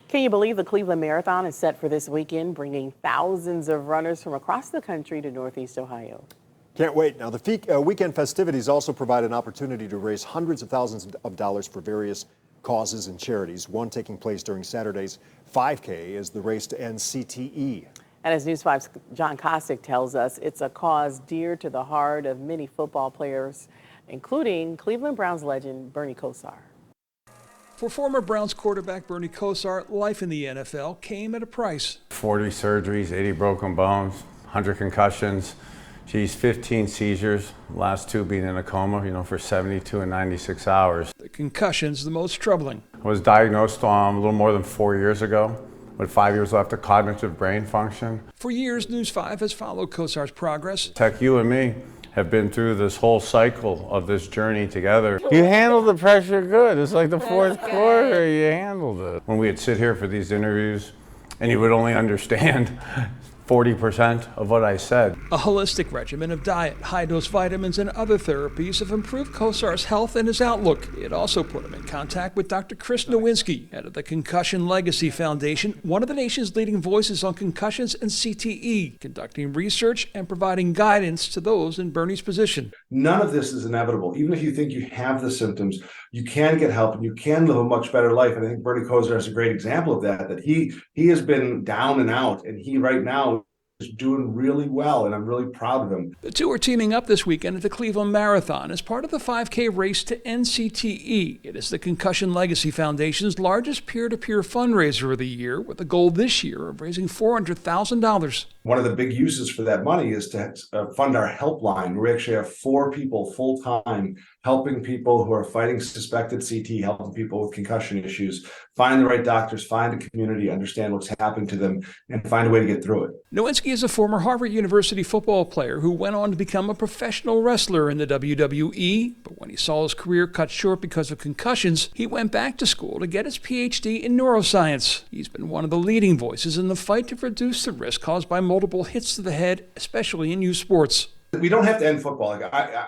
Can you believe the Cleveland Marathon is set for this weekend, bringing thousands of runners from across the country to Northeast Ohio? Can't wait. Now, the weekend festivities also provide an opportunity to raise hundreds of thousands of dollars for various causes and charities. One taking place during Saturday's 5K is the race to end CTE. And as News 5's John Kostick tells us, it's a cause dear to the heart of many football players, including Cleveland Browns legend Bernie Kosar. For former Browns quarterback Bernie Kosar, life in the NFL came at a price. 40 surgeries, 80 broken bones, 100 concussions, 15 seizures, last 2 being in a coma, for 72 and 96 hours. The concussions, the most troubling. I was diagnosed a little more than 4 years ago, with 5 years left of cognitive brain function. For years, News 5 has followed Kosar's progress. Tech, you and me have been through this whole cycle of this journey together. You handled the pressure good. It's like the fourth quarter, you handled it. When we would sit here for these interviews, and you would only understand 40% of what I said. A holistic regimen of diet, high-dose vitamins, and other therapies have improved Kosar's health and his outlook. It also put him in contact with Dr. Chris Nowinski, head of the Concussion Legacy Foundation, one of the nation's leading voices on concussions and CTE, conducting research and providing guidance to those in Bernie's position. None of this is inevitable. Even if you think you have the symptoms, you can get help and you can live a much better life. And I think Bernie Kosar is a great example of that he has been down and out, and he right now is doing really well, and I'm really proud of him. The two are teaming up this weekend at the Cleveland Marathon as part of the 5K race to end CTE. It is the Concussion Legacy Foundation's largest peer-to-peer fundraiser of the year, with a goal this year of raising $400,000. One of the big uses for that money is to fund our helpline. We actually have 4 people full-time helping people who are fighting suspected CTE, helping people with concussion issues, find the right doctors, find a community, understand what's happening to them, and find a way to get through it. Nowinski is a former Harvard University football player who went on to become a professional wrestler in the WWE, but when he saw his career cut short because of concussions, he went back to school to get his PhD in neuroscience. He's been one of the leading voices in the fight to reduce the risk caused by multiple hits to the head, especially in youth sports. We don't have to end football.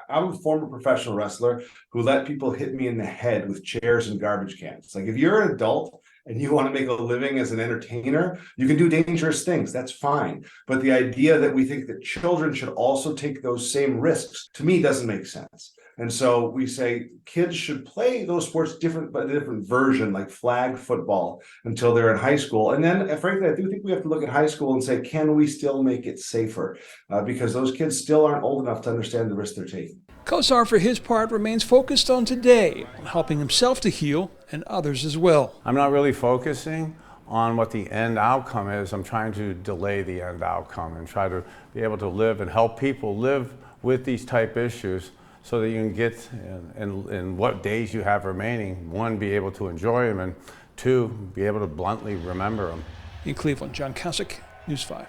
I'm a former professional wrestler who let people hit me in the head with chairs and garbage cans. If you're an adult and you want to make a living as an entertainer, you can do dangerous things. That's fine. But the idea that we think that children should also take those same risks, to me, doesn't make sense. And so we say kids should play those sports different, but a different version, like flag football, until they're in high school. And then, frankly, I do think we have to look at high school and say, can we still make it safer? Because those kids still aren't old enough to understand the risk they're taking. Kosar, for his part, remains focused on today, on helping himself to heal and others as well. I'm not really focusing on what the end outcome is. I'm trying to delay the end outcome and try to be able to live and help people live with these type issues, so that you can get in what days you have remaining, 1, be able to enjoy them, and 2, be able to bluntly remember them. In Cleveland, John Kostick, News 5.